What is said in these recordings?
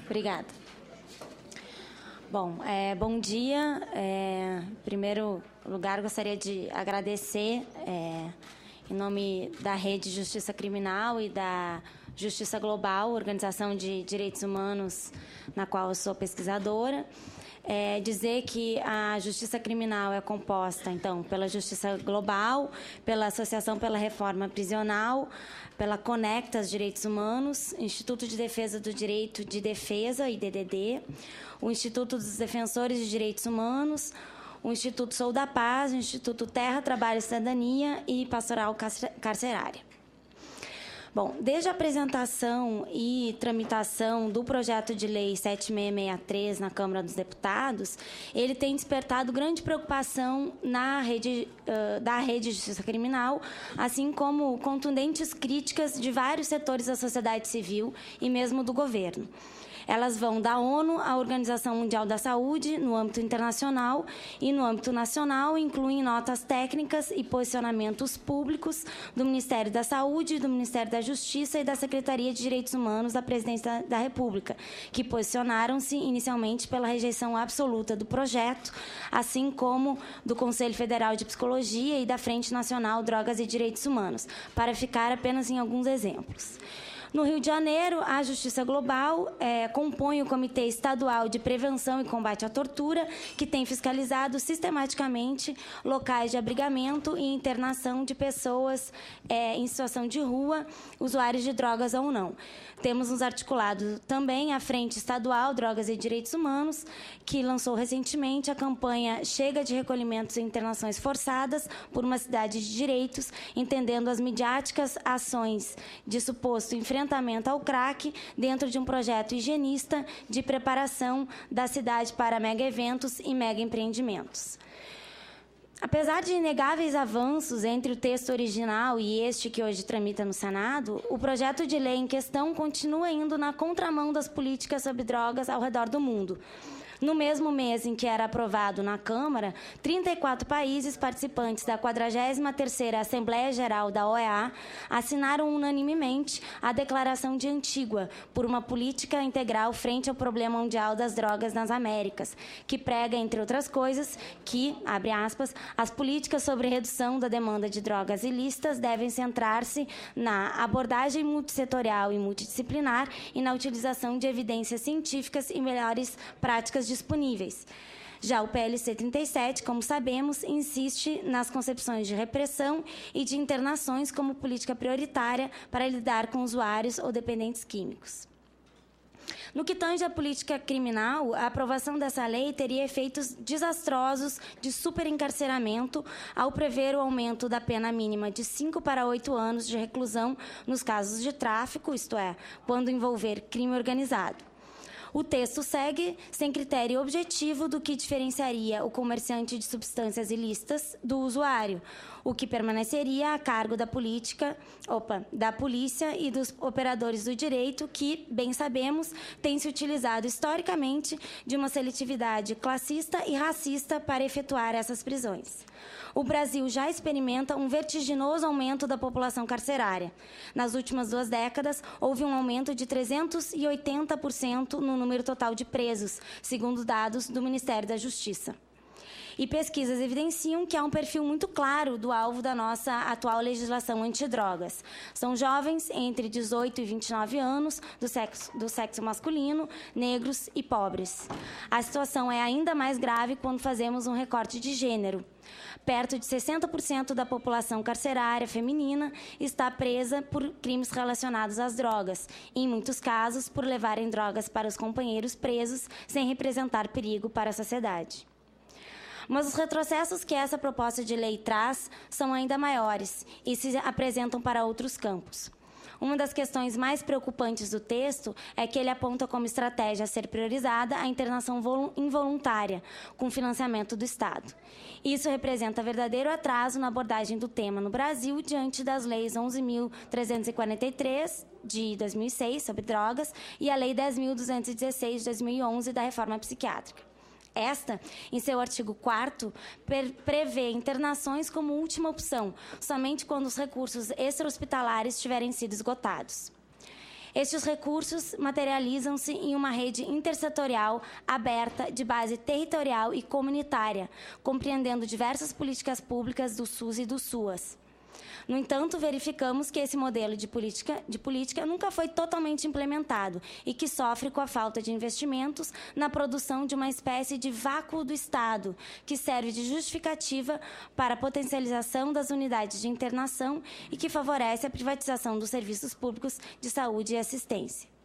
Obrigada. Bom, bom dia. Em primeiro lugar, gostaria de agradecer, em nome da Rede Justiça Criminal e da Justiça Global, organização de direitos humanos na qual eu sou pesquisadora, dizer que a Justiça Criminal é composta, então, pela Justiça Global, pela Associação pela Reforma Prisional, pela Conectas Direitos Humanos, Instituto de Defesa do Direito de Defesa, IDDD, o Instituto dos Defensores de Direitos Humanos, o Instituto Sou da Paz, o Instituto Terra, Trabalho e Cidadania e Pastoral Carcerária. Bom, desde a apresentação e tramitação do projeto de lei 7663 na Câmara dos Deputados, ele tem despertado grande preocupação da Rede de Justiça Criminal, assim como contundentes críticas de vários setores da sociedade civil e mesmo do governo. Elas vão da ONU à Organização Mundial da Saúde, no âmbito internacional e no âmbito nacional, incluem notas técnicas e posicionamentos públicos do Ministério da Saúde, do Ministério da Justiça e da Secretaria de Direitos Humanos da Presidência da República, que posicionaram-se inicialmente pela rejeição absoluta do projeto, assim como do Conselho Federal de Psicologia e da Frente Nacional Drogas e Direitos Humanos, para ficar apenas em alguns exemplos. No Rio de Janeiro, a Justiça Global compõe o Comitê Estadual de Prevenção e Combate à Tortura, que tem fiscalizado sistematicamente locais de abrigamento e internação de pessoas em situação de rua, usuários de drogas ou não. Temos nos articulado também a Frente Estadual Drogas e Direitos Humanos, que lançou recentemente a campanha Chega de Recolhimentos e Internações Forçadas por uma Cidade de Direitos, entendendo as midiáticas ações de suposto enfrentamento ao crack dentro de um projeto higienista de preparação da cidade para mega-eventos e mega-empreendimentos. Apesar de inegáveis avanços entre o texto original e este que hoje tramita no Senado, o projeto de lei em questão continua indo na contramão das políticas sobre drogas ao redor do mundo. No mesmo mês em que era aprovado na Câmara, 34 países participantes da 43ª Assembleia Geral da OEA assinaram unanimemente a Declaração de Antígua por uma política integral frente ao problema mundial das drogas nas Américas, que prega, entre outras coisas, que, abre aspas, as políticas sobre redução da demanda de drogas ilícitas devem centrar-se na abordagem multissetorial e multidisciplinar e na utilização de evidências científicas e melhores práticas disponíveis. Já o PLC 37, como sabemos, insiste nas concepções de repressão e de internações como política prioritária para lidar com usuários ou dependentes químicos. No que tange à política criminal, a aprovação dessa lei teria efeitos desastrosos de superencarceramento ao prever o aumento da pena mínima de 5 para 8 anos de reclusão nos casos de tráfico, isto é, quando envolver crime organizado. O texto segue sem critério objetivo do que diferenciaria o comerciante de substâncias ilícitas do usuário, o que permaneceria a cargo da polícia e dos operadores do direito que, bem sabemos, têm se utilizado historicamente de uma seletividade classista e racista para efetuar essas prisões. O Brasil já experimenta um vertiginoso aumento da população carcerária. Nas últimas 2 décadas, houve um aumento de 380% no número total de presos, segundo dados do Ministério da Justiça. E pesquisas evidenciam que há um perfil muito claro do alvo da nossa atual legislação antidrogas. São jovens entre 18 e 29 anos, do sexo masculino, negros e pobres. A situação é ainda mais grave quando fazemos um recorte de gênero. Perto de 60% da população carcerária feminina está presa por crimes relacionados às drogas, e, em muitos casos, por levarem drogas para os companheiros presos sem representar perigo para a sociedade. Mas os retrocessos que essa proposta de lei traz são ainda maiores e se apresentam para outros campos. Uma das questões mais preocupantes do texto é que ele aponta como estratégia a ser priorizada a internação involuntária, com financiamento do Estado. Isso representa verdadeiro atraso na abordagem do tema no Brasil, diante das leis 11.343, de 2006, sobre drogas, e a Lei 10.216, de 2011, da reforma psiquiátrica. Esta, em seu artigo 4º, prevê internações como última opção, somente quando os recursos extra-hospitalares tiverem sido esgotados. Estes recursos materializam-se em uma rede intersetorial aberta de base territorial e comunitária, compreendendo diversas políticas públicas do SUS e do SUAS. No entanto, verificamos que esse modelo de política nunca foi totalmente implementado e que sofre com a falta de investimentos na produção de uma espécie de vácuo do Estado, que serve de justificativa para a potencialização das unidades de internação e que favorece a privatização dos serviços públicos de saúde e assistência.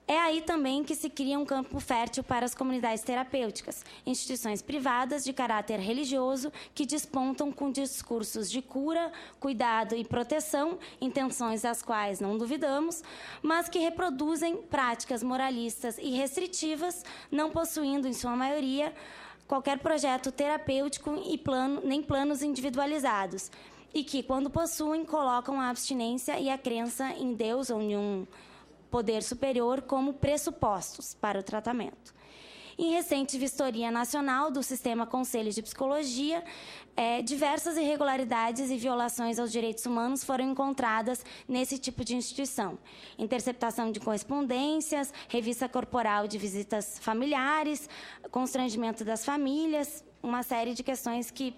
É aí também que se cria um campo fértil para as comunidades terapêuticas, instituições privadas de caráter religioso que despontam com discursos de cura, cuidado e proteção, intenções das quais não duvidamos, mas que reproduzem práticas moralistas e restritivas, não possuindo, em sua maioria, qualquer projeto terapêutico e nem planos individualizados, e que, quando possuem, colocam a abstinência e a crença em Deus ou em um poder superior como pressupostos para o tratamento. Em recente vistoria nacional do Sistema Conselho de Psicologia, diversas irregularidades e violações aos direitos humanos foram encontradas nesse tipo de instituição. Interceptação de correspondências, revista corporal de visitas familiares, constrangimento das famílias, uma série de questões que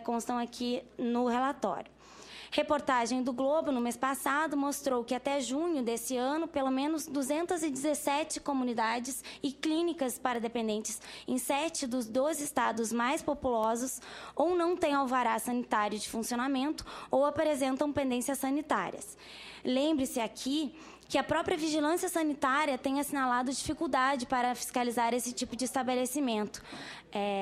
constam aqui no relatório. Reportagem do Globo, no mês passado, mostrou que até junho desse ano, pelo menos 217 comunidades e clínicas para dependentes em 7 dos 12 estados mais populosos ou não têm alvará sanitário de funcionamento ou apresentam pendências sanitárias. Lembre-se aqui que a própria vigilância sanitária tem assinalado dificuldade para fiscalizar esse tipo de estabelecimento.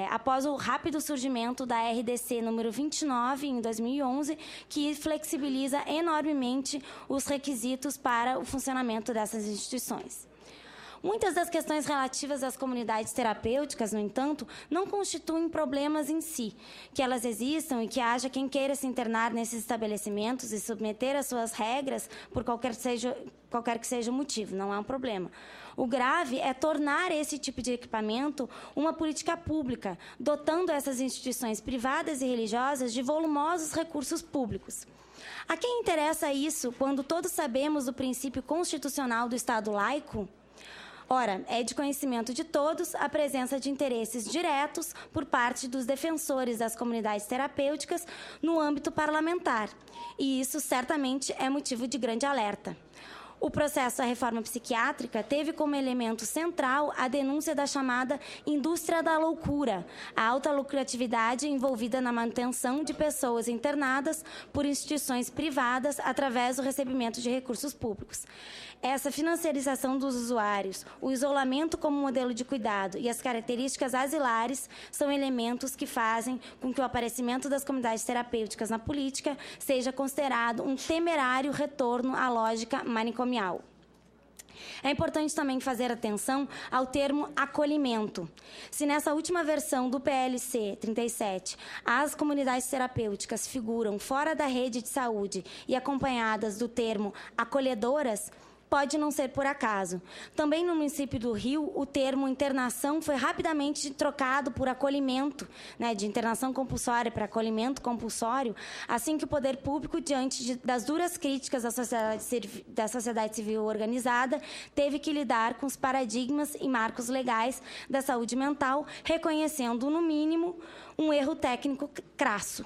Após o rápido surgimento da RDC número 29, em 2011, que flexibiliza enormemente os requisitos para o funcionamento dessas instituições. Muitas das questões relativas às comunidades terapêuticas, no entanto, não constituem problemas em si. Que elas existam e que haja quem queira se internar nesses estabelecimentos e submeter as suas regras por qualquer que seja o motivo, não é um problema. O grave é tornar esse tipo de equipamento uma política pública, dotando essas instituições privadas e religiosas de volumosos recursos públicos. A quem interessa isso quando todos sabemos do princípio constitucional do Estado laico? Ora, é de conhecimento de todos a presença de interesses diretos por parte dos defensores das comunidades terapêuticas no âmbito parlamentar, e isso certamente é motivo de grande alerta. O processo da reforma psiquiátrica teve como elemento central a denúncia da chamada indústria da loucura, a alta lucratividade envolvida na manutenção de pessoas internadas por instituições privadas através do recebimento de recursos públicos. Essa financiarização dos usuários, o isolamento como modelo de cuidado e as características asilares são elementos que fazem com que o aparecimento das comunidades terapêuticas na política seja considerado um temerário retorno à lógica manicomial. É importante também fazer atenção ao termo acolhimento. Se nessa última versão do PLC 37, as comunidades terapêuticas figuram fora da rede de saúde e acompanhadas do termo acolhedoras, pode não ser por acaso. Também no município do Rio, o termo internação foi rapidamente trocado por acolhimento, de internação compulsória para acolhimento compulsório, assim que o poder público, diante das duras críticas da sociedade civil organizada, teve que lidar com os paradigmas e marcos legais da saúde mental, reconhecendo, no mínimo, um erro técnico crasso.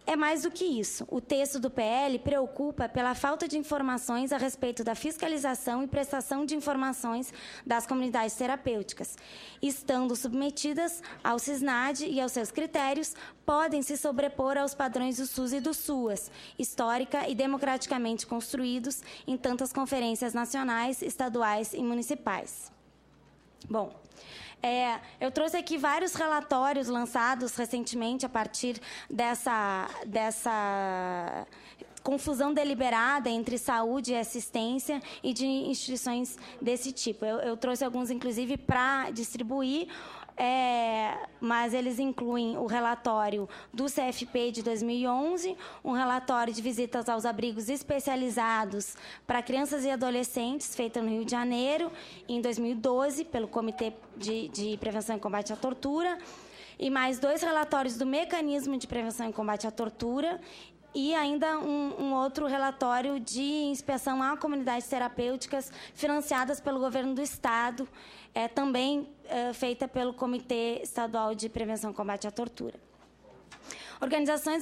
É mais do que isso. O texto do PL preocupa pela falta de informações a respeito da fiscalização e prestação de informações das comunidades terapêuticas. Estando submetidas ao SISNAD e aos seus critérios, podem se sobrepor aos padrões do SUS e do SUAS, histórica e democraticamente construídos em tantas conferências nacionais, estaduais e municipais. Bom, eu trouxe aqui vários relatórios lançados recentemente a partir dessa confusão deliberada entre saúde e assistência e de instituições desse tipo. Eu trouxe alguns, inclusive, para distribuir, mas eles incluem o relatório do CFP de 2011, um relatório de visitas aos abrigos especializados para crianças e adolescentes, feito no Rio de Janeiro, em 2012, pelo Comitê de Prevenção e Combate à Tortura, e mais 2 relatórios do Mecanismo de Prevenção e Combate à Tortura, e ainda um outro relatório de inspeção a comunidades terapêuticas financiadas pelo governo do Estado, também feita pelo Comitê Estadual de Prevenção e Combate à Tortura. Organizações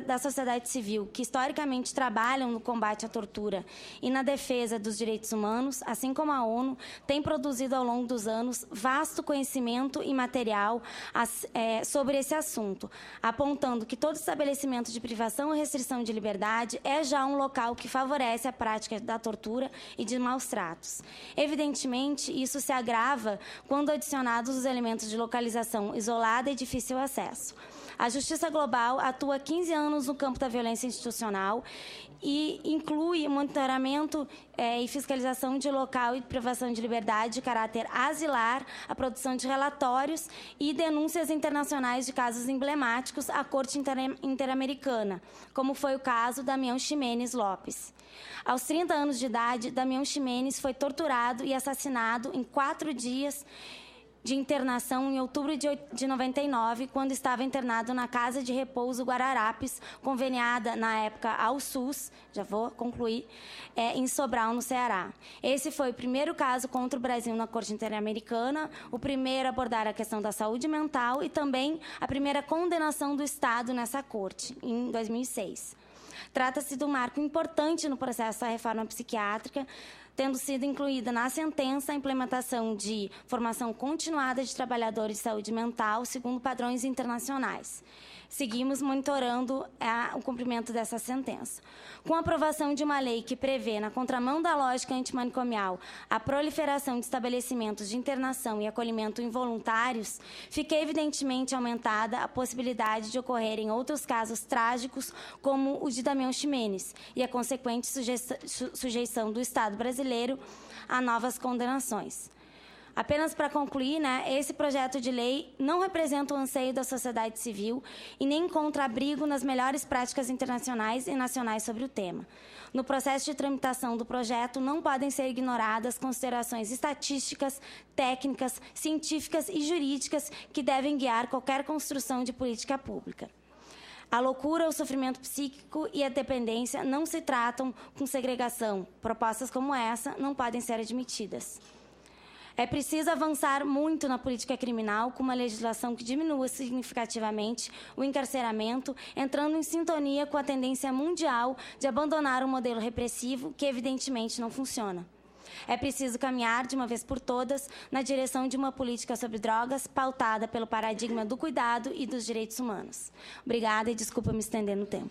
da sociedade civil que historicamente trabalham no combate à tortura e na defesa dos direitos humanos, assim como a ONU, têm produzido ao longo dos anos vasto conhecimento e material sobre esse assunto, apontando que todo estabelecimento de privação ou restrição de liberdade é já um local que favorece a prática da tortura e de maus tratos. Evidentemente, isso se agrava quando adicionados os elementos de localização isolada e difícil acesso. A Justiça Global atua há 15 anos no campo da violência institucional e inclui monitoramento e fiscalização de local e privação de liberdade de caráter asilar, a produção de relatórios e denúncias internacionais de casos emblemáticos à Corte Interamericana, como foi o caso Damião Ximenes Lopes. Aos 30 anos de idade, Damião Ximenes foi torturado e assassinado em 4 dias de internação em outubro de 99, quando estava internado na Casa de Repouso Guararapes, conveniada, na época, ao SUS, já vou concluir, em Sobral, no Ceará. Esse foi o primeiro caso contra o Brasil na Corte Interamericana, o primeiro a abordar a questão da saúde mental e também a primeira condenação do Estado nessa corte, em 2006. Trata-se de um marco importante no processo da reforma psiquiátrica, tendo sido incluída na sentença a implementação de formação continuada de trabalhadores de saúde mental segundo padrões internacionais. Seguimos monitorando o cumprimento dessa sentença. Com a aprovação de uma lei que prevê, na contramão da lógica antimanicomial, a proliferação de estabelecimentos de internação e acolhimento involuntários, fica evidentemente aumentada a possibilidade de ocorrerem outros casos trágicos, como o de Damião Ximenes, e a consequente sujeição do Estado brasileiro a novas condenações. Apenas para concluir, esse projeto de lei não representa o anseio da sociedade civil e nem encontra abrigo nas melhores práticas internacionais e nacionais sobre o tema. No processo de tramitação do projeto, não podem ser ignoradas considerações estatísticas, técnicas, científicas e jurídicas que devem guiar qualquer construção de política pública. A loucura, o sofrimento psíquico e a dependência não se tratam com segregação. Propostas como essa não podem ser admitidas. É preciso avançar muito na política criminal com uma legislação que diminua significativamente o encarceramento, entrando em sintonia com a tendência mundial de abandonar um modelo repressivo que evidentemente não funciona. É preciso caminhar, de uma vez por todas, na direção de uma política sobre drogas pautada pelo paradigma do cuidado e dos direitos humanos. Obrigada e desculpa me estender no tempo.